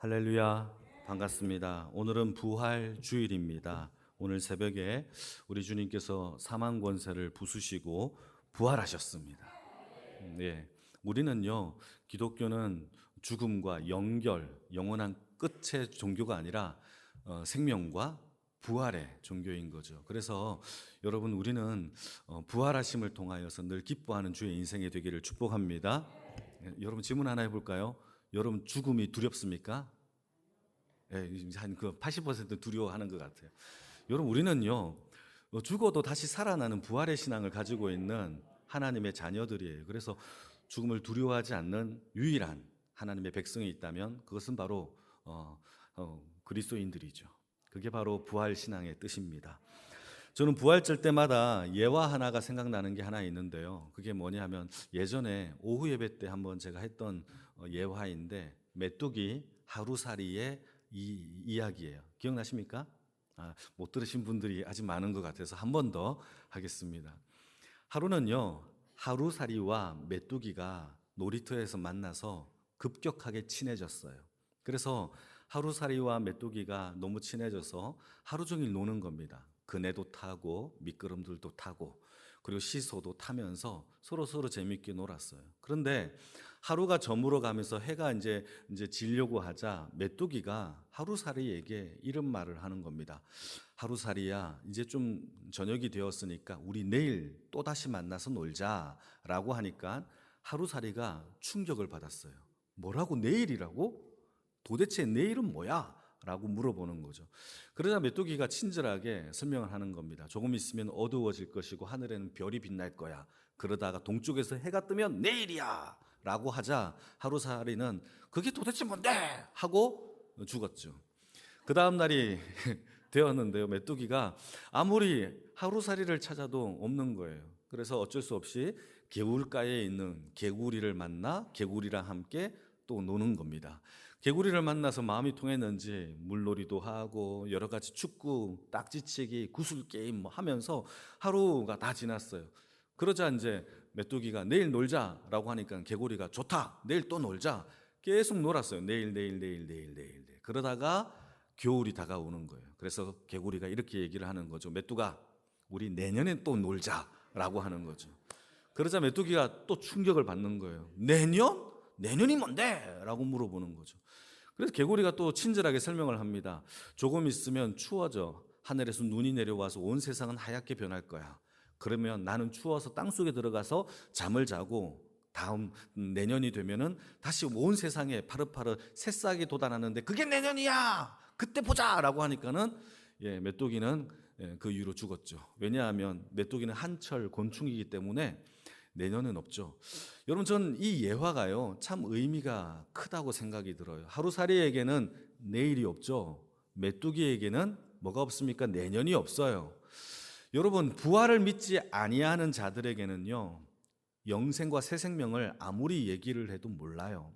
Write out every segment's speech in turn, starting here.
할렐루야, 반갑습니다. 오늘은 부활 주일입니다. 오늘 새벽에 우리 주님께서 사망 권세를 부수시고 부활하셨습니다. 네, 우리는요, 기독교는 죽음과 연결, 영원한 끝의 종교가 아니라 생명과 부활의 종교인 거죠. 그래서 여러분, 우리는 부활하심을 통하여서 늘 기뻐하는 주의 인생이 되기를 축복합니다. 여러분, 질문 하나 해볼까요? 여러분, 죽음이 두렵습니까? 한 그 80% 두려워하는 것 같아요. 여러분, 우리는요, 죽어도 다시 살아나는 부활의 신앙을 가지고 있는 하나님의 자녀들이에요. 그래서 죽음을 두려워하지 않는 유일한 하나님의 백성이 있다면 그것은 바로 그리스도인들이죠. 그게 바로 부활 신앙의 뜻입니다. 저는 부활절 때마다 예화 하나가 생각나는 게 하나 있는데요. 그게 뭐냐 하면 예전에 오후 예배 때 한번 제가 했던 예화인데, 메뚜기 하루살이의 이야기예요. 기억나십니까? 못 들으신 분들이 아직 많은 것 같아서 한 번 더 하겠습니다. 하루는요, 하루살이와 메뚜기가 놀이터에서 만나서 급격하게 친해졌어요. 그래서 하루살이와 메뚜기가 너무 친해져서 하루 종일 노는 겁니다. 그네도 타고 미끄럼들도 타고 그리고 시소도 타면서 서로 재밌게 놀았어요. 그런데 하루가 저물어 가면서 해가 이제 지려고 하자 메뚜기가 하루살이에게 이런 말을 하는 겁니다. 하루살이야, 이제 좀 저녁이 되었으니까 우리 내일 또 다시 만나서 놀자라고 하니까 하루살이가 충격을 받았어요. 뭐라고, 내일이라고? 도대체 내일은 뭐야? 라고 물어보는 거죠. 그러자 메뚜기가 친절하게 설명을 하는 겁니다. 조금 있으면 어두워질 것이고 하늘에는 별이 빛날 거야. 그러다가 동쪽에서 해가 뜨면 내일이야 라고 하자 하루살이는 그게 도대체 뭔데? 하고 죽었죠. 그 다음 날이 되었는데요, 메뚜기가 아무리 하루살이를 찾아도 없는 거예요. 그래서 어쩔 수 없이 개울가에 있는 개구리를 만나 개구리랑 함께 또 노는 겁니다. 개구리를 만나서 마음이 통했는지 물놀이도 하고 여러 가지 축구, 딱지치기, 구슬게임 하면서 하루가 다 지났어요. 그러자 이제 메뚜기가 내일 놀자라고 하니까 개구리가 좋다, 내일 또 놀자. 계속 놀았어요. 내일. 그러다가 겨울이 다가오는 거예요. 그래서 개구리가 이렇게 얘기를 하는 거죠. 메뚜가, 우리 내년에 또 놀자라고 하는 거죠. 그러자 메뚜기가 또 충격을 받는 거예요. 내년? 내년이 뭔데? 라고 물어보는 거죠. 그래서 개구리가 또 친절하게 설명을 합니다. 조금 있으면 추워져. 하늘에서 눈이 내려와서 온 세상은 하얗게 변할 거야. 그러면 나는 추워서 땅속에 들어가서 잠을 자고 다음 내년이 되면은 다시 온 세상에 파릇파릇 새싹이 돋아나는데 그게 내년이야. 그때 보자 라고 하니까는 메뚜기는 그 이후로 죽었죠. 왜냐하면 메뚜기는 한철 곤충이기 때문에 내년은 없죠. 여러분, 전 이 예화가요 참 의미가 크다고 생각이 들어요. 하루살이에게는 내일이 없죠. 메뚜기에게는 뭐가 없습니까? 내년이 없어요. 여러분, 부활을 믿지 아니하는 자들에게는요, 영생과 새 생명을 아무리 얘기를 해도 몰라요.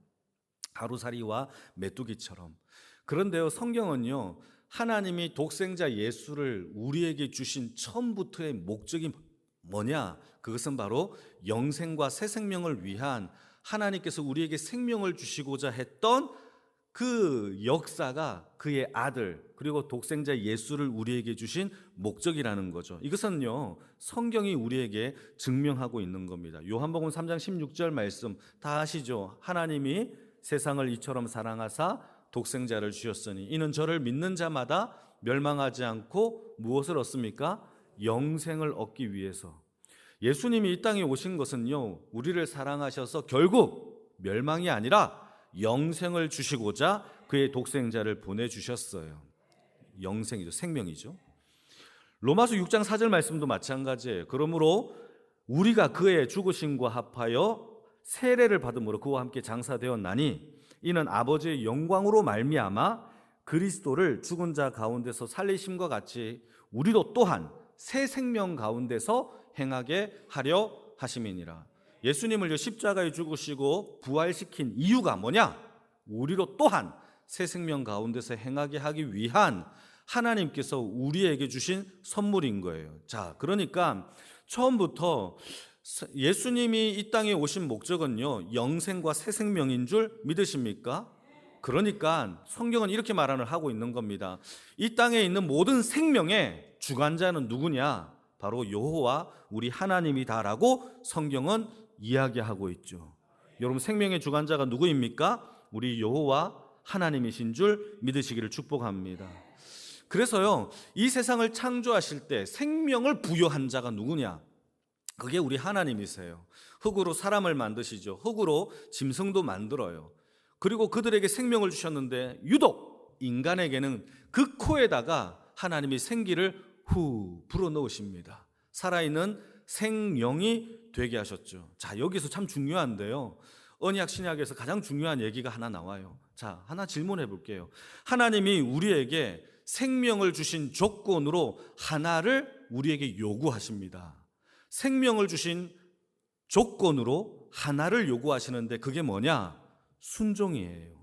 하루살이와 메뚜기처럼. 그런데요, 성경은요, 하나님이 독생자 예수를 우리에게 주신 처음부터의 목적이 뭐냐? 그것은 바로 영생과 새 생명을 위한 하나님께서 우리에게 생명을 주시고자 했던 그 역사가 그의 아들 그리고 독생자 예수를 우리에게 주신 목적이라는 거죠. 이것은요, 성경이 우리에게 증명하고 있는 겁니다. 요한복음 3장 16절 말씀 다 아시죠? 하나님이 세상을 이처럼 사랑하사 독생자를 주셨으니 이는 저를 믿는 자마다 멸망하지 않고 무엇을 얻습니까? 영생을 얻기 위해서. 예수님이 이 땅에 오신 것은요, 우리를 사랑하셔서 결국 멸망이 아니라 영생을 주시고자 그의 독생자를 보내주셨어요. 영생이죠, 생명이죠. 로마서 6장 4절 말씀도 마찬가지예요. 그러므로 우리가 그의 죽으심과 합하여 세례를 받음으로 그와 함께 장사되었나니 이는 아버지의 영광으로 말미암아 그리스도를 죽은 자 가운데서 살리심과 같이 우리도 또한 새 생명 가운데서 행하게 하려 하심이니라. 예수님을 십자가에 죽으시고 부활시킨 이유가 뭐냐? 우리로 또한 새 생명 가운데서 행하게 하기 위한 하나님께서 우리에게 주신 선물인 거예요. 자, 그러니까 처음부터 예수님이 이 땅에 오신 목적은요, 영생과 새 생명인 줄 믿으십니까? 그러니까 성경은 이렇게 말을 하고 있는 겁니다. 이 땅에 있는 모든 생명의 주관자는 누구냐? 바로 여호와 우리 하나님이다라고 성경은 이야기하고 있죠. 여러분, 생명의 주관자가 누구입니까? 우리 여호와 하나님이신 줄 믿으시기를 축복합니다. 그래서요, 이 세상을 창조하실 때 생명을 부여한 자가 누구냐? 그게 우리 하나님이세요. 흙으로 사람을 만드시죠. 흙으로 짐승도 만들어요. 그리고 그들에게 생명을 주셨는데 유독 인간에게는 그 코에다가 하나님이 생기를 후 불어넣으십니다. 살아있는 생명이 되게 하셨죠. 자, 여기서 참 중요한데요, 언약 신약에서 가장 중요한 얘기가 하나 나와요. 자, 하나 질문해 볼게요. 하나님이 우리에게 생명을 주신 조건으로 하나를 우리에게 요구하십니다. 생명을 주신 조건으로 하나를 요구하시는데 그게 뭐냐? 순종이에요.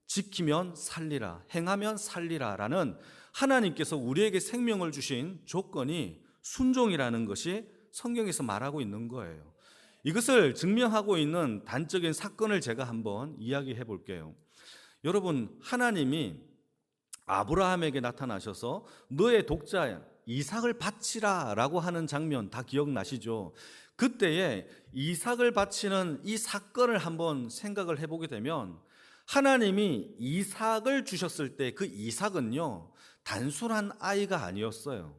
지키면 살리라, 행하면 살리라라는 하나님께서 우리에게 생명을 주신 조건이 순종이라는 것이 성경에서 말하고 있는 거예요. 이것을 증명하고 있는 단적인 사건을 제가 한번 이야기해 볼게요. 여러분, 하나님이 아브라함에게 나타나셔서 너의 독자 이삭을 바치라 라고 하는 장면 다 기억나시죠? 그때에 이삭을 바치는 이 사건을 한번 생각을 해보게 되면 하나님이 이삭을 주셨을 때 그 이삭은요, 단순한 아이가 아니었어요.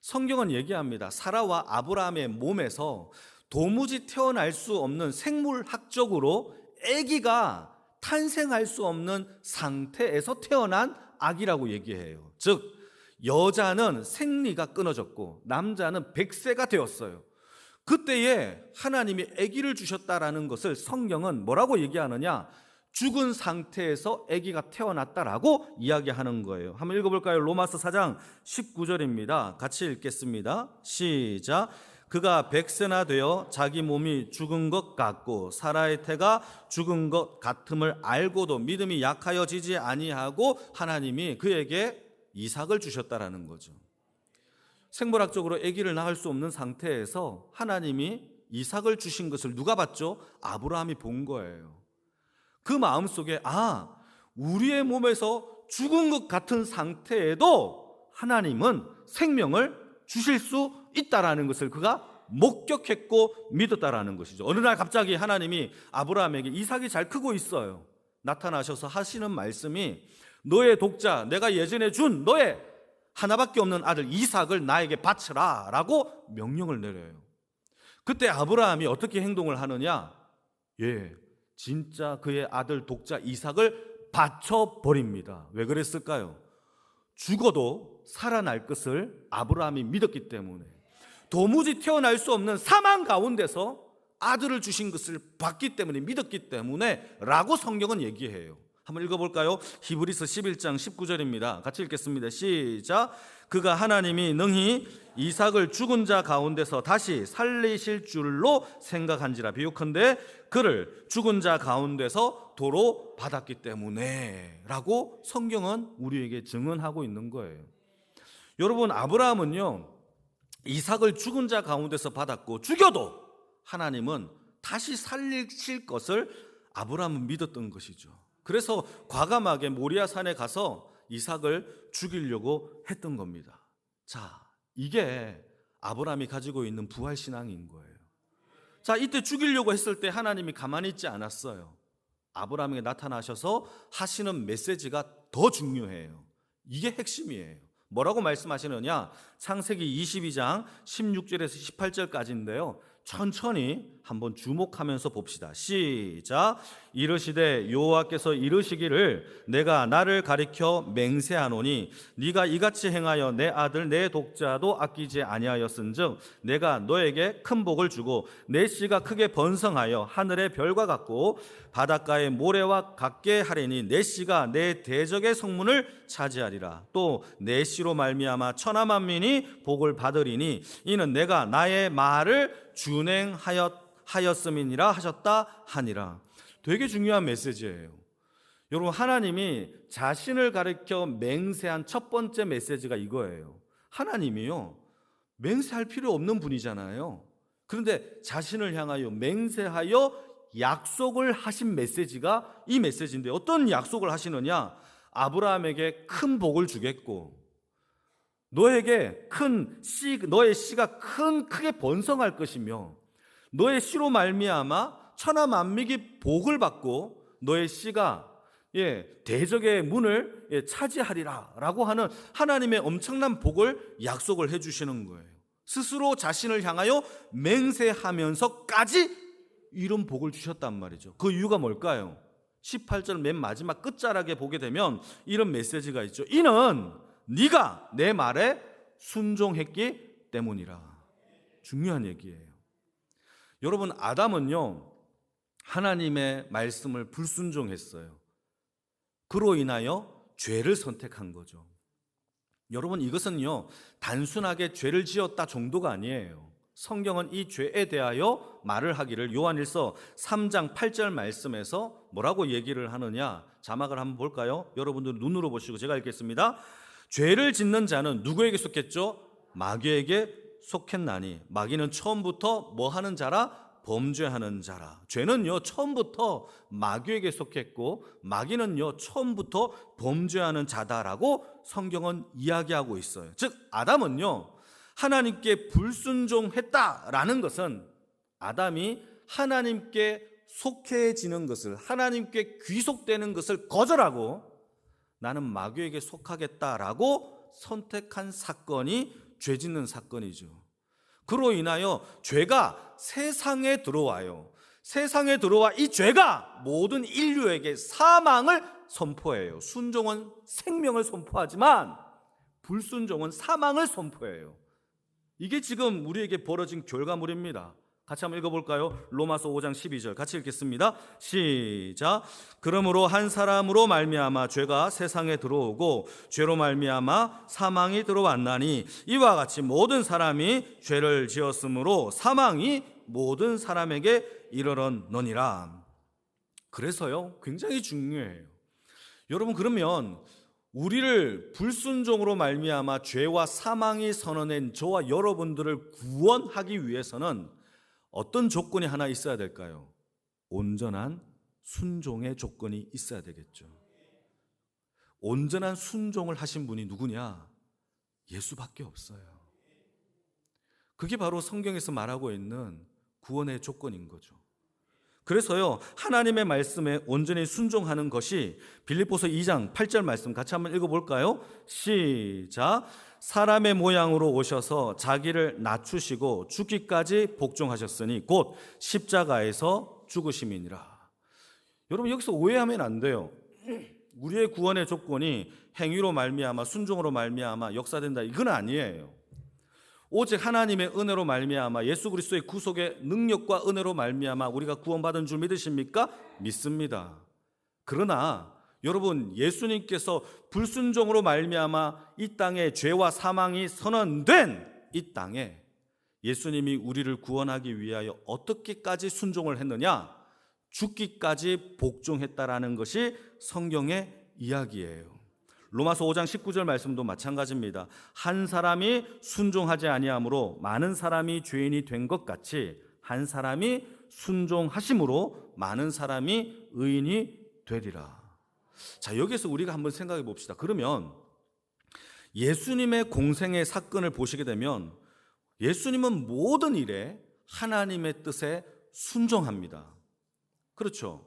성경은 얘기합니다. 사라와 아브라함의 몸에서 도무지 태어날 수 없는 생물학적으로 아기가 탄생할 수 없는 상태에서 태어난 아기라고 얘기해요. 즉 여자는 생리가 끊어졌고 남자는 백세가 되었어요. 그때에 하나님이 아기를 주셨다라는 것을 성경은 뭐라고 얘기하느냐? 죽은 상태에서 아기가 태어났다라고 이야기하는 거예요. 한번 읽어볼까요? 로마서 4장 19절입니다. 같이 읽겠습니다. 시작. 그가 백세나 되어 자기 몸이 죽은 것 같고 사라의 태가 죽은 것 같음을 알고도 믿음이 약하여지지 아니하고 하나님이 그에게 이삭을 주셨다라는 거죠. 생물학적으로 아기를 낳을 수 없는 상태에서 하나님이 이삭을 주신 것을 누가 봤죠? 아브라함이 본 거예요. 그 마음속에 우리의 몸에서 죽은 것 같은 상태에도 하나님은 생명을 주실 수 있다라는 것을 그가 목격했고 믿었다라는 것이죠. 어느 날 갑자기 하나님이 아브라함에게 이삭이 잘 크고 있어요. 나타나셔서 하시는 말씀이 너의 독자, 내가 예전에 준 너의 하나밖에 없는 아들 이삭을 나에게 바치라 라고 명령을 내려요. 그때 아브라함이 어떻게 행동을 하느냐? 진짜 그의 아들 독자 이삭을 바쳐버립니다. 왜 그랬을까요? 죽어도 살아날 것을 아브라함이 믿었기 때문에, 도무지 태어날 수 없는 사망 가운데서 아들을 주신 것을 봤기 때문에, 믿었기 때문에 라고 성경은 얘기해요. 한번 읽어볼까요? 히브리서 11장 19절입니다. 같이 읽겠습니다. 시작. 그가 하나님이 능히 이삭을 죽은 자 가운데서 다시 살리실 줄로 생각한지라. 비유컨대 그를 죽은 자 가운데서 도로 받았기 때문에 라고 성경은 우리에게 증언하고 있는 거예요. 여러분, 아브라함은요, 이삭을 죽은 자 가운데서 받았고 죽여도 하나님은 다시 살리실 것을 아브라함은 믿었던 것이죠. 그래서 과감하게 모리아산에 가서 이삭을 죽이려고 했던 겁니다. 자, 이게 아브라함이 가지고 있는 부활신앙인 거예요. 자, 이때 죽이려고 했을 때 하나님이 가만히 있지 않았어요. 아브라함에게 나타나셔서 하시는 메시지가 더 중요해요. 이게 핵심이에요. 뭐라고 말씀하시느냐? 창세기 22장 16절에서 18절까지인데요. 천천히 한번 주목하면서 봅시다. 시작. 이르시되 여호와께서 이르시기를 내가 나를 가리켜 맹세하노니 네가 이같이 행하여 내 아들 내 독자도 아끼지 아니하였은즉 내가 너에게 큰 복을 주고 내 씨가 크게 번성하여 하늘의 별과 같고 바닷가의 모래와 같게 하리니 내 씨가 내 대적의 성문을 차지하리라. 또 내 씨로 말미암아 천하 만민이 복을 받으리니 이는 내가 나의 말을 준행하였음이니라 하셨다 하니라. 되게 중요한 메시지예요. 여러분, 하나님이 자신을 가리켜 맹세한 첫 번째 메시지가 이거예요. 하나님이요, 맹세할 필요 없는 분이잖아요. 그런데 자신을 향하여 맹세하여 약속을 하신 메시지가 이 메시지인데, 어떤 약속을 하시느냐? 아브라함에게 큰 복을 주겠고, 너에게 너의 씨가 크게 번성할 것이며, 너의 씨로 말미암아 천하 만민이 복을 받고 너의 씨가 대적의 문을 차지하리라 라고 하는 하나님의 엄청난 복을 약속을 해주시는 거예요. 스스로 자신을 향하여 맹세하면서까지 이런 복을 주셨단 말이죠. 그 이유가 뭘까요? 18절 맨 마지막 끝자락에 보게 되면 이런 메시지가 있죠. 이는 네가 내 말에 순종했기 때문이라. 중요한 얘기예요. 여러분, 아담은요 하나님의 말씀을 불순종했어요. 그로 인하여 죄를 선택한 거죠. 여러분, 이것은요 단순하게 죄를 지었다 정도가 아니에요. 성경은 이 죄에 대하여 말을 하기를 요한일서 3장 8절 말씀에서 뭐라고 얘기를 하느냐, 자막을 한번 볼까요? 여러분들 눈으로 보시고 제가 읽겠습니다. 죄를 짓는 자는 누구에게 속했죠? 마귀에게 속했나니 마귀는 처음부터 뭐 하는 자라? 범죄하는 자라. 죄는요 처음부터 마귀에게 속했고 마귀는요 처음부터 범죄하는 자다라고 성경은 이야기하고 있어요. 즉 아담은요 하나님께 불순종했다라는 것은 아담이 하나님께 속해지는 것을, 하나님께 귀속되는 것을 거절하고 나는 마귀에게 속하겠다라고 선택한 사건이 죄 짓는 사건이죠. 그로 인하여 죄가 세상에 들어와요. 세상에 들어와 이 죄가 모든 인류에게 사망을 선포해요. 순종은 생명을 선포하지만 불순종은 사망을 선포해요. 이게 지금 우리에게 벌어진 결과물입니다. 같이 한번 읽어볼까요? 로마서 5장 12절 같이 읽겠습니다. 시작. 그러므로 한 사람으로 말미암아 죄가 세상에 들어오고 죄로 말미암아 사망이 들어왔나니 이와 같이 모든 사람이 죄를 지었으므로 사망이 모든 사람에게 이르렀느니라. 그래서요 굉장히 중요해요. 여러분, 그러면 우리를 불순종으로 말미암아 죄와 사망이 선언한 저와 여러분들을 구원하기 위해서는 어떤 조건이 하나 있어야 될까요? 온전한 순종의 조건이 있어야 되겠죠. 온전한 순종을 하신 분이 누구냐? 예수밖에 없어요. 그게 바로 성경에서 말하고 있는 구원의 조건인 거죠. 그래서요 하나님의 말씀에 온전히 순종하는 것이 빌립보서 2장 8절 말씀 같이 한번 읽어볼까요? 시작. 사람의 모양으로 오셔서 자기를 낮추시고 죽기까지 복종하셨으니 곧 십자가에서 죽으심이니라. 여러분, 여기서 오해하면 안 돼요. 우리의 구원의 조건이 행위로 말미암아 순종으로 말미암아 역사된다, 이건 아니에요. 오직 하나님의 은혜로 말미암아 예수 그리스도의 구속의 능력과 은혜로 말미암아 우리가 구원받은 줄 믿으십니까? 믿습니다. 그러나 여러분, 예수님께서 불순종으로 말미암아 이 땅에 죄와 사망이 선언된 이 땅에 예수님이 우리를 구원하기 위하여 어떻게까지 순종을 했느냐? 죽기까지 복종했다라는 것이 성경의 이야기예요. 로마서 5장 19절 말씀도 마찬가지입니다. 한 사람이 순종하지 아니함으로 많은 사람이 죄인이 된 것 같이 한 사람이 순종하심으로 많은 사람이 의인이 되리라. 자, 여기서 우리가 한번 생각해 봅시다. 그러면 예수님의 공생의 사건을 보시게 되면 예수님은 모든 일에 하나님의 뜻에 순종합니다. 그렇죠?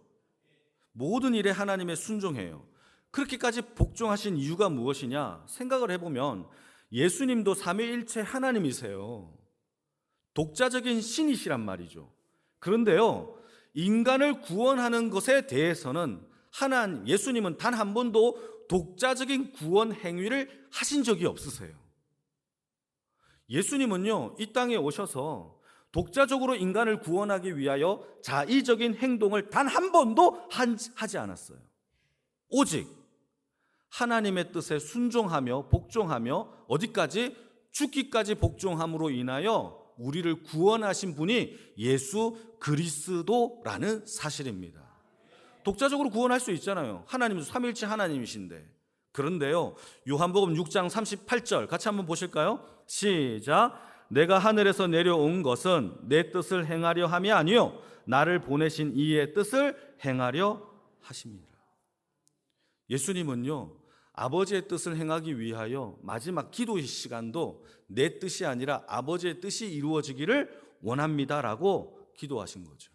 모든 일에 하나님의 순종해요. 그렇게까지 복종하신 이유가 무엇이냐 생각을 해보면 예수님도 삼위일체 하나님이세요. 독자적인 신이시란 말이죠. 그런데요 인간을 구원하는 것에 대해서는 예수님은 단 한 번도 독자적인 구원 행위를 하신 적이 없으세요. 예수님은요 이 땅에 오셔서 독자적으로 인간을 구원하기 위하여 자의적인 행동을 단 한 번도 하지 않았어요. 오직 하나님의 뜻에 순종하며 복종하며 어디까지? 죽기까지 복종함으로 인하여 우리를 구원하신 분이 예수 그리스도라는 사실입니다. 독자적으로 구원할 수 있잖아요. 하나님은 삼위일체 하나님이신데. 그런데요 요한복음 6장 38절 같이 한번 보실까요? 시작. 내가 하늘에서 내려온 것은 내 뜻을 행하려 함이 아니요 나를 보내신 이의 뜻을 행하려 하심이라. 예수님은요, 아버지의 뜻을 행하기 위하여 마지막 기도 시간도 내 뜻이 아니라 아버지의 뜻이 이루어지기를 원합니다라고 기도하신 거죠.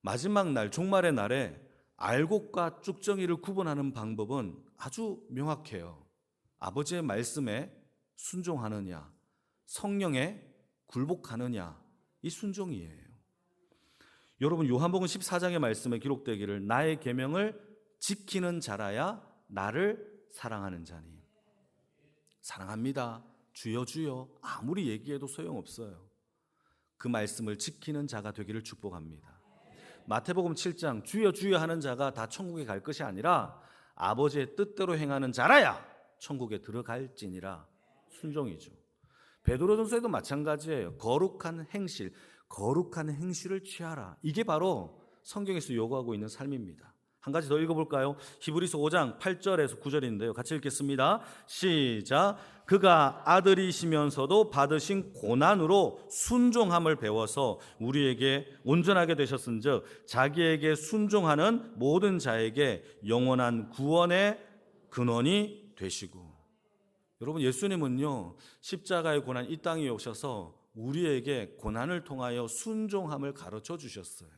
마지막 날, 종말의 날에 알곡과 쭉정이를 구분하는 방법은 아주 명확해요. 아버지의 말씀에 순종하느냐, 성령에 굴복하느냐, 이 순종이에요. 여러분, 요한복음 14장의 말씀에 기록되기를 나의 계명을 지키는 자라야 나를 사랑하는 자니. 사랑합니다. 주여 주여 아무리 얘기해도 소용없어요. 그 말씀을 지키는 자가 되기를 축복합니다. 마태복음 7장 주여 주여 하는 자가 다 천국에 갈 것이 아니라 아버지의 뜻대로 행하는 자라야 천국에 들어갈지니라. 순종이죠. 베드로전서에도 마찬가지예요. 거룩한 행실을 취하라. 이게 바로 성경에서 요구하고 있는 삶입니다. 한 가지 더 읽어볼까요? 히브리서 5장 8절에서 9절인데요. 같이 읽겠습니다. 시작. 그가 아들이시면서도 받으신 고난으로 순종함을 배워서 우리에게 온전하게 되셨은즉 자기에게 순종하는 모든 자에게 영원한 구원의 근원이 되시고. 여러분, 예수님은요, 십자가의 고난 이 땅에 오셔서 우리에게 고난을 통하여 순종함을 가르쳐 주셨어요.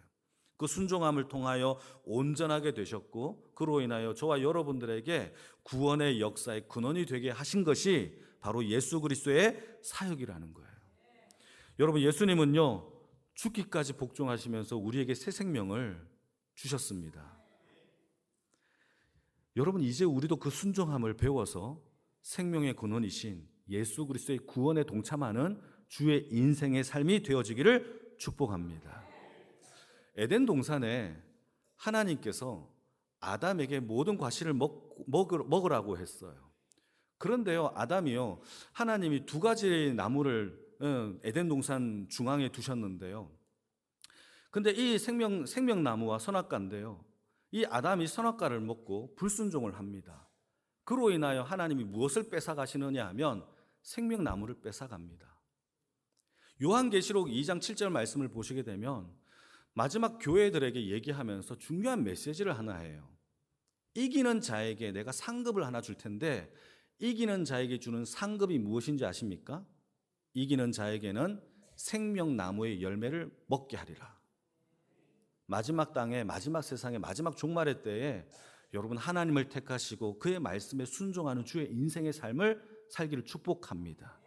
그 순종함을 통하여 온전하게 되셨고, 그로 인하여 저와 여러분들에게 구원의 역사의 근원이 되게 하신 것이 바로 예수 그리스도의 사역이라는 거예요. 여러분, 예수님은요, 죽기까지 복종하시면서 우리에게 새 생명을 주셨습니다. 여러분, 이제 우리도 그 순종함을 배워서 생명의 근원이신 예수 그리스도의 구원에 동참하는 주의 인생의 삶이 되어지기를 축복합니다. 에덴 동산에 하나님께서 아담에게 모든 과실을 먹으라고 했어요. 그런데요, 아담이요, 하나님이 두 가지 나무를 에덴 동산 중앙에 두셨는데요. 근데 이 생명나무와 선악과인데요, 이 아담이 선악과를 먹고 불순종을 합니다. 그로 인하여 하나님이 무엇을 뺏어가시느냐 하면 생명나무를 뺏어갑니다. 요한계시록 2장 7절 말씀을 보시게 되면 마지막 교회들에게 얘기하면서 중요한 메시지를 하나 해요. 이기는 자에게 내가 상급을 하나 줄 텐데 이기는 자에게 주는 상급이 무엇인지 아십니까? 이기는 자에게는 생명나무의 열매를 먹게 하리라. 마지막 땅에, 마지막 세상에, 마지막 종말의 때에 여러분, 하나님을 택하시고 그의 말씀에 순종하는 주의 인생의 삶을 살기를 축복합니다.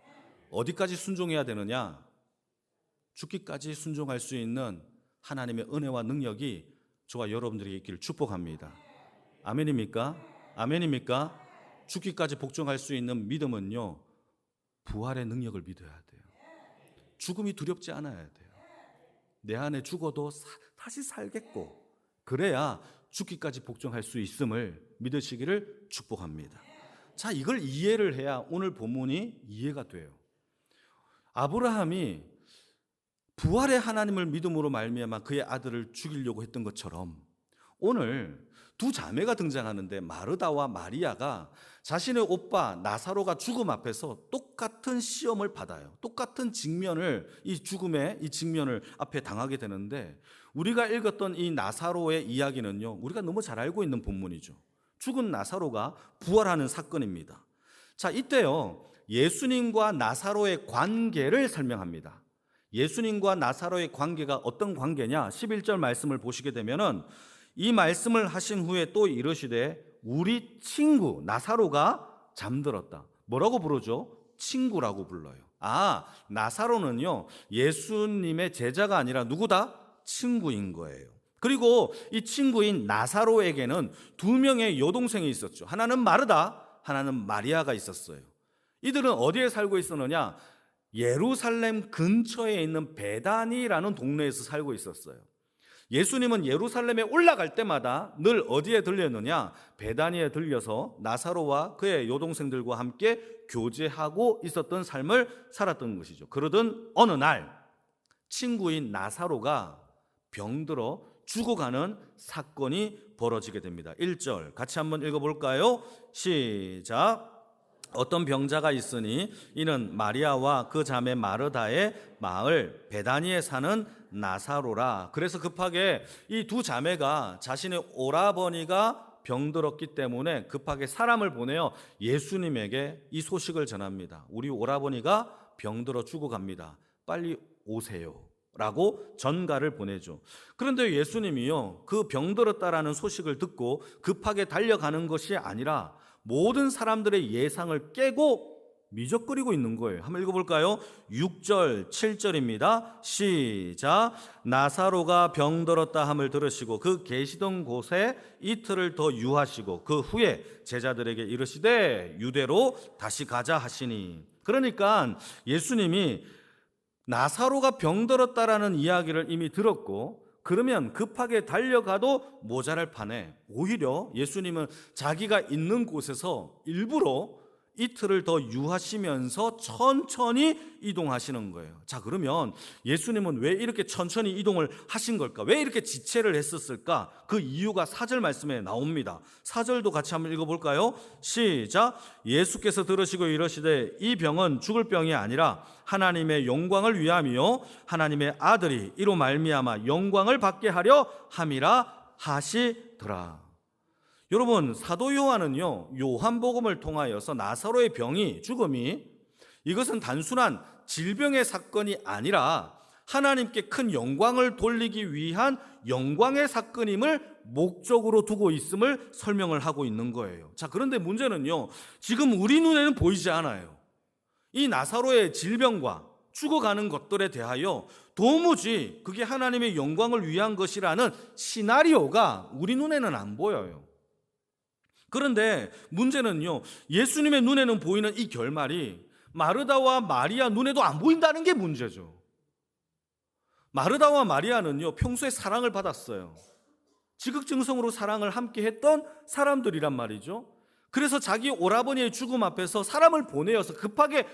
어디까지 순종해야 되느냐? 죽기까지 순종할 수 있는 하나님의 은혜와 능력이 저와 여러분들에게 있기를 축복합니다. 아멘입니까? 아멘입니까? 죽기까지 복종할 수 있는 믿음은요, 부활의 능력을 믿어야 돼요. 죽음이 두렵지 않아야 돼요. 내 안에 죽어도 다시 살겠고, 그래야 죽기까지 복종할 수 있음을 믿으시기를 축복합니다. 자, 이걸 이해를 해야 오늘 본문이 이해가 돼요. 아브라함이 부활의 하나님을 믿음으로 말미암아 그의 아들을 죽이려고 했던 것처럼 오늘 두 자매가 등장하는데 마르다와 마리아가 자신의 오빠 나사로가 죽음 앞에서 똑같은 시험을 받아요. 똑같은 직면을, 이 죽음의 이 직면을 앞에 당하게 되는데, 우리가 읽었던 이 나사로의 이야기는요, 우리가 너무 잘 알고 있는 본문이죠. 죽은 나사로가 부활하는 사건입니다. 자, 이때요, 예수님과 나사로의 관계를 설명합니다. 예수님과 나사로의 관계가 어떤 관계냐? 11절 말씀을 보시게 되면은 이 말씀을 하신 후에 또 이르시되 우리 친구 나사로가 잠들었다. 뭐라고 부르죠? 친구라고 불러요. 아, 나사로는요, 예수님의 제자가 아니라 누구다? 친구인 거예요. 그리고 이 친구인 나사로에게는 두 명의 여동생이 있었죠. 하나는 마르다, 하나는 마리아가 있었어요. 이들은 어디에 살고 있었느냐? 예루살렘 근처에 있는 베다니라는 동네에서 살고 있었어요. 예수님은 예루살렘에 올라갈 때마다 늘 어디에 들렸느냐? 베다니에 들려서 나사로와 그의 여동생들과 함께 교제하고 있었던 삶을 살았던 것이죠. 그러던 어느 날 친구인 나사로가 병들어 죽어가는 사건이 벌어지게 됩니다. 1절 같이 한번 읽어볼까요? 시작. 어떤 병자가 있으니 이는 마리아와 그 자매 마르다의 마을 베다니에 사는 나사로라. 그래서 급하게 이 두 자매가 자신의 오라버니가 병들었기 때문에 급하게 사람을 보내어 예수님에게 이 소식을 전합니다. 우리 오라버니가 병들어 죽어갑니다. 빨리 오세요 라고 전가를 보내죠. 그런데 예수님이요, 그 병들었다라는 소식을 듣고 급하게 달려가는 것이 아니라 모든 사람들의 예상을 깨고 미적거리고 있는 거예요. 한번 읽어볼까요? 6절, 7절입니다. 시작. 나사로가 병들었다 함을 들으시고 그 계시던 곳에 이틀을 더 유하시고 그 후에 제자들에게 이르시되 유대로 다시 가자 하시니. 그러니까 예수님이 나사로가 병들었다라는 이야기를 이미 들었고, 그러면 급하게 달려가도 모자랄 판에 오히려 예수님은 자기가 있는 곳에서 일부러 이틀을 더 유하시면서 천천히 이동하시는 거예요. 자, 그러면 예수님은 왜 이렇게 천천히 이동을 하신 걸까? 왜 이렇게 지체를 했었을까? 그 이유가 4절 말씀에 나옵니다. 4절도 같이 한번 읽어볼까요? 시작. 예수께서 들으시고 이러시되 이 병은 죽을 병이 아니라 하나님의 영광을 위함이요 하나님의 아들이 이로 말미암아 영광을 받게 하려 함이라 하시더라. 여러분, 사도 요한은요, 요한복음을 통하여서 나사로의 병이, 죽음이, 이것은 단순한 질병의 사건이 아니라 하나님께 큰 영광을 돌리기 위한 영광의 사건임을 목적으로 두고 있음을 설명을 하고 있는 거예요. 자, 그런데 문제는요, 지금 우리 눈에는 보이지 않아요. 이 나사로의 질병과 죽어가는 것들에 대하여 도무지 그게 하나님의 영광을 위한 것이라는 시나리오가 우리 눈에는 안 보여요. 그런데 문제는요, 예수님의 눈에는 보이는 이 결말이 마르다와 마리아 눈에도 안 보인다는 게 문제죠. 마르다와 마리아는요, 평소에 사랑을 받았어요. 지극정성으로 사랑을 함께 했던 사람들이란 말이죠. 그래서 자기 오라버니의 죽음 앞에서 사람을 보내어서 급하게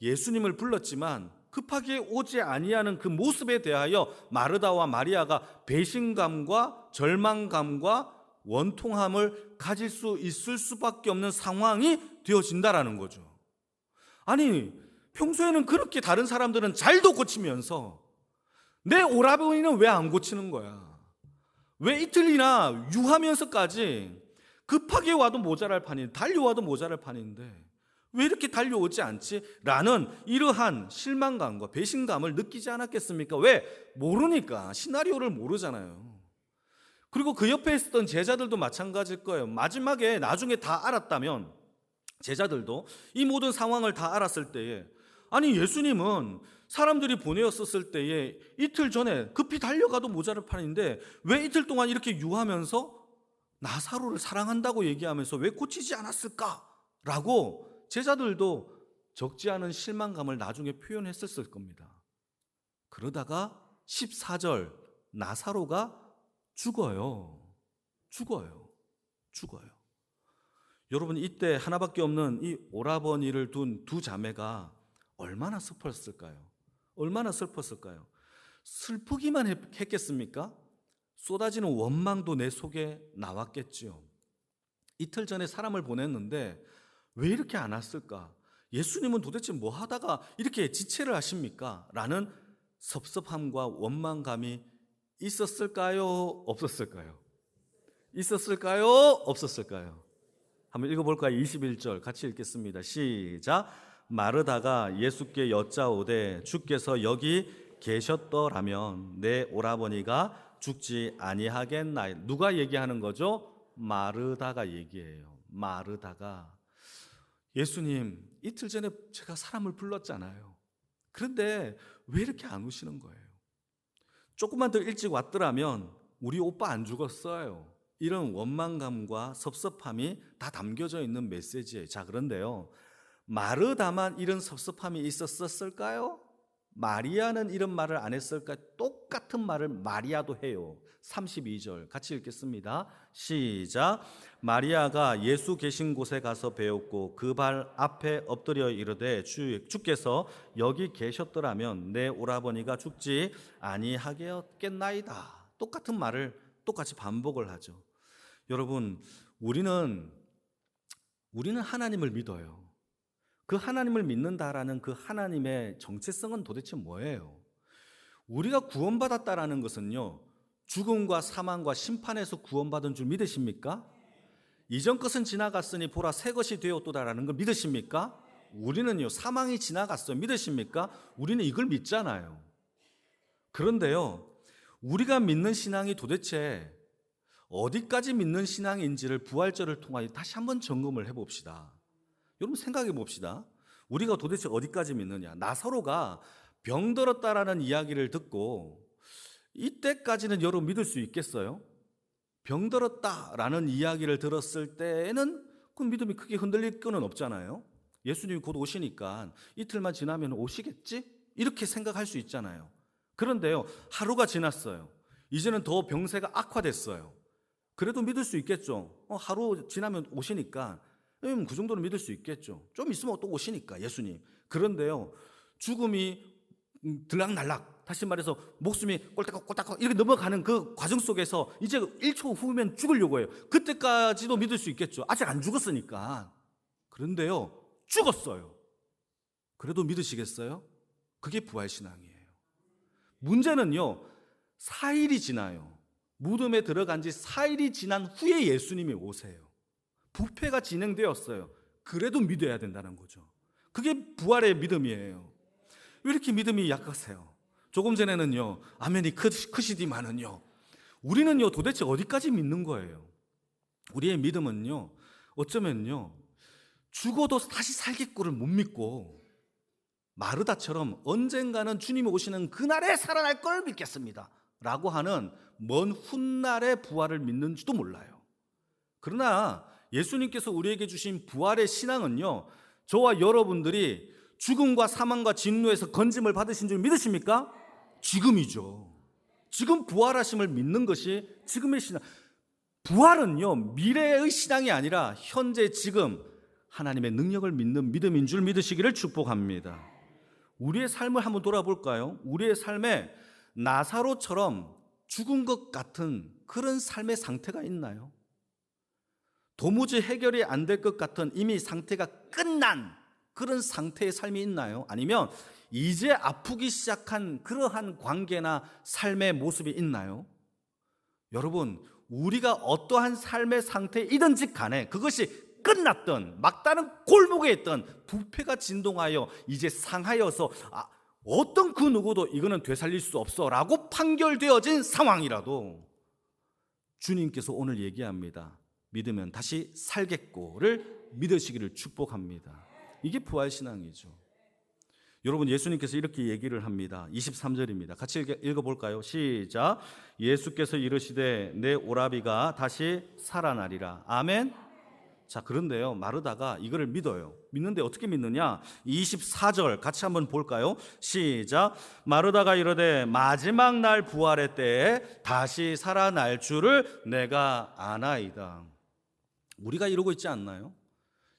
예수님을 불렀지만 급하게 오지 아니하는 그 모습에 대하여 마르다와 마리아가 배신감과 절망감과 원통함을 가질 수 있을 수밖에 없는 상황이 되어진다라는 거죠. 아니, 평소에는 그렇게 다른 사람들은 잘도 고치면서 내 오라버니는 왜 안 고치는 거야? 왜 이틀이나 유하면서까지 급하게 와도 모자랄 판인데, 달려와도 모자랄 판인데 왜 이렇게 달려오지 않지? 라는 이러한 실망감과 배신감을 느끼지 않았겠습니까? 왜? 모르니까. 시나리오를 모르잖아요. 그리고 그 옆에 있었던 제자들도 마찬가지일 거예요. 마지막에 나중에 다 알았다면 제자들도 이 모든 상황을 다 알았을 때에, 아니 예수님은 사람들이 보내었을 때에 이틀 전에 급히 달려가도 모자랄 판인데 왜 이틀 동안 이렇게 유하면서 나사로를 사랑한다고 얘기하면서 왜 고치지 않았을까라고 제자들도 적지 않은 실망감을 나중에 표현했었을 겁니다. 그러다가 14절, 나사로가 죽어요. 여러분, 이때 하나밖에 없는 이 오라버니를 둔 두 자매가 얼마나 슬펐을까요? 슬프기만 했겠습니까? 쏟아지는 원망도 내 속에 나왔겠지요. 이틀 전에 사람을 보냈는데 왜 이렇게 안 왔을까? 예수님은 도대체 뭐 하다가 이렇게 지체를 하십니까? 라는 섭섭함과 원망감이 있었을까요? 없었을까요? 없었을까요? 한번 읽어볼까요? 21절 같이 읽겠습니다. 시작. 마르다가 예수께 여짜오되 주께서 여기 계셨더라면 내 오라버니가 죽지 아니하겠나이다. 누가 얘기하는 거죠? 마르다가 얘기해요. 마르다가, 예수님 이틀 전에 제가 사람을 불렀잖아요. 그런데 왜 이렇게 안 오시는 거예요? 조금만 더 일찍 왔더라면 우리 오빠 안 죽었어요. 이런 원망감과 섭섭함이 다 담겨져 있는 메시지예요. 자, 그런데요, 마르다만 이런 섭섭함이 있었을까요? 마리아는 이런 말을 안 했을까요? 똑같은 말을 마리아도 해요. 32절 같이 읽겠습니다. 시작. 마리아가 예수 계신 곳에 가서 배웠고 그 발 앞에 엎드려 이르되 주께서 여기 계셨더라면 내 오라버니가 죽지 아니하겠나이다. 똑같은 말을 똑같이 반복을 하죠. 여러분, 우리는 하나님을 믿어요. 그 하나님을 믿는다라는 그 하나님의 정체성은 도대체 뭐예요? 우리가 구원받았다라는 것은요, 죽음과 사망과 심판에서 구원받은 줄 믿으십니까? 이전 것은 지나갔으니 보라 새 것이 되었도다라는 걸 믿으십니까? 우리는요, 사망이 지나갔어요. 믿으십니까? 우리는 이걸 믿잖아요. 그런데요, 우리가 믿는 신앙이 도대체 어디까지 믿는 신앙인지를 부활절을 통하여 다시 한번 점검을 해봅시다. 여러분 생각해 봅시다. 우리가 도대체 어디까지 믿느냐. 나사로가 병들었다라는 이야기를 듣고 이때까지는 여러분 믿을 수 있겠어요? 병들었다라는 이야기를 들었을 때에는 그 믿음이 크게 흔들릴 건 없잖아요. 예수님이 곧 오시니까 이틀만 지나면 오시겠지? 이렇게 생각할 수 있잖아요. 그런데요, 하루가 지났어요. 이제는 더 병세가 악화됐어요. 그래도 믿을 수 있겠죠. 하루 지나면 오시니까 그 정도는 믿을 수 있겠죠. 좀 있으면 또 오시니까 예수님. 그런데요, 죽음이 들락날락, 다시 말해서 목숨이 꼴딱꼴딱 이렇게 넘어가는 그 과정 속에서 이제 1초 후면 죽으려고 해요. 그때까지도 믿을 수 있겠죠. 아직 안 죽었으니까. 그런데요, 죽었어요. 그래도 믿으시겠어요? 그게 부활신앙이에요. 문제는요, 4일이 지나요. 무덤에 들어간 지 4일이 지난 후에 예수님이 오세요. 부패가 진행되었어요. 그래도 믿어야 된다는 거죠. 그게 부활의 믿음이에요. 왜 이렇게 믿음이 약하세요? 조금 전에는요, 아멘이 크시디만은요, 우리는요, 도대체 어디까지 믿는 거예요? 우리의 믿음은요, 어쩌면요, 죽어도 다시 살겠고를 못 믿고 마르다처럼 언젠가는 주님이 오시는 그날에 살아날 걸 믿겠습니다 라고 하는 먼 훗날의 부활을 믿는지도 몰라요. 그러나 예수님께서 우리에게 주신 부활의 신앙은요, 저와 여러분들이 죽음과 사망과 진노에서 건짐을 받으신 줄 믿으십니까? 지금이죠. 지금 부활하심을 믿는 것이 지금의 신앙. 부활은요, 미래의 신앙이 아니라 현재 지금 하나님의 능력을 믿는 믿음인 줄 믿으시기를 축복합니다. 우리의 삶을 한번 돌아볼까요? 우리의 삶에 나사로처럼 죽은 것 같은 그런 삶의 상태가 있나요? 도무지 해결이 안 될 것 같은 이미 상태가 끝난 그런 상태의 삶이 있나요? 아니면 이제 아프기 시작한 그러한 관계나 삶의 모습이 있나요? 여러분, 우리가 어떠한 삶의 상태이든지 간에 그것이 끝났던 막다른 골목에 있던 부패가 진동하여 이제 상하여서 어떤 그 누구도 이거는 되살릴 수 없어 라고 판결되어진 상황이라도 주님께서 오늘 얘기합니다. 믿으면 다시 살겠고를 믿으시기를 축복합니다. 이게 부활신앙이죠. 여러분, 예수님께서 이렇게 얘기를 합니다. 23절입니다. 같이 읽어볼까요? 시작. 예수께서 이르시되 내 오라비가 다시 살아나리라. 아멘. 자, 그런데요, 마르다가 이거를 믿어요. 믿는데 어떻게 믿느냐? 24절 같이 한번 볼까요? 시작. 마르다가 이르되 마지막 날 부활의 때에 다시 살아날 줄을 내가 아나이다. 우리가 이러고 있지 않나요?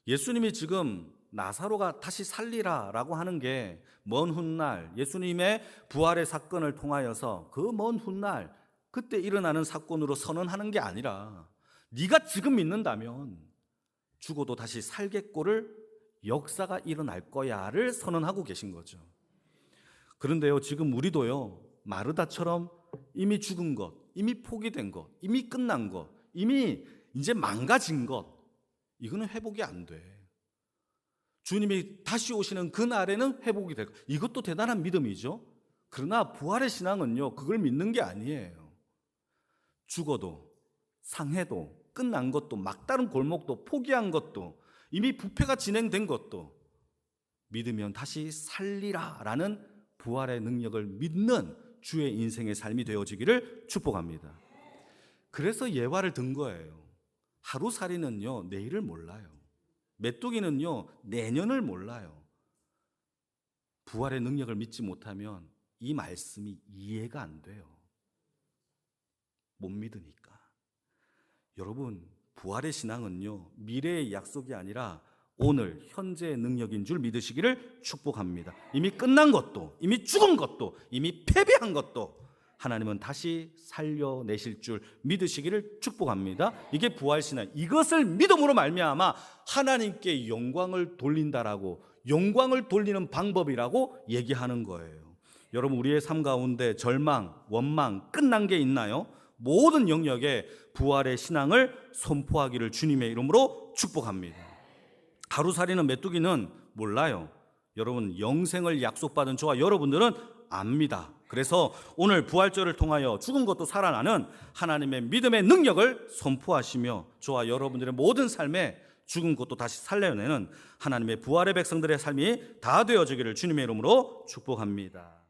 예수님이 지금 나사로가 다시 살리라 라고 하는 게 먼 훗날 예수님의 부활의 사건을 통하여서 그 먼 훗날 그때 일어나는 사건으로 선언하는 게 아니라 네가 지금 믿는다면 죽어도 다시 살겠고를 역사가 일어날 거야를 선언하고 계신 거죠. 그런데요, 지금 우리도요, 마르다처럼 이미 죽은 것, 이미 포기된 것, 이미 끝난 것, 이미 이제 망가진 것, 이거는 회복이 안 돼. 주님이 다시 오시는 그날에는 회복이 될 것. 이것도 대단한 믿음이죠. 그러나 부활의 신앙은요, 그걸 믿는 게 아니에요. 죽어도 상해도 끝난 것도 막다른 골목도 포기한 것도 이미 부패가 진행된 것도 믿으면 다시 살리라 라는 부활의 능력을 믿는 주의 인생의 삶이 되어지기를 축복합니다. 그래서 예화를 든 거예요. 하루살이는요, 내일을 몰라요. 메뚜기는요, 내년을 몰라요. 부활의 능력을 믿지 못하면 이 말씀이 이해가 안 돼요. 못 믿으니까. 여러분, 부활의 신앙은요, 미래의 약속이 아니라 오늘 현재의 능력인 줄 믿으시기를 축복합니다. 이미 끝난 것도, 이미 죽은 것도, 이미 패배한 것도 하나님은 다시 살려내실 줄 믿으시기를 축복합니다. 이게 부활신앙. 이것을 믿음으로 말미암아 하나님께 영광을 돌린다라고, 영광을 돌리는 방법이라고 얘기하는 거예요. 여러분, 우리의 삶 가운데 절망, 원망, 끝난 게 있나요? 모든 영역에 부활의 신앙을 선포하기를 주님의 이름으로 축복합니다. 하루살이는 메뚜기는 몰라요. 여러분, 영생을 약속받은 저와 여러분들은 압니다. 그래서 오늘 부활절을 통하여 죽은 것도 살아나는 하나님의 믿음의 능력을 선포하시며 저와 여러분들의 모든 삶에 죽은 것도 다시 살려내는 하나님의 부활의 백성들의 삶이 다 되어지기를 주님의 이름으로 축복합니다.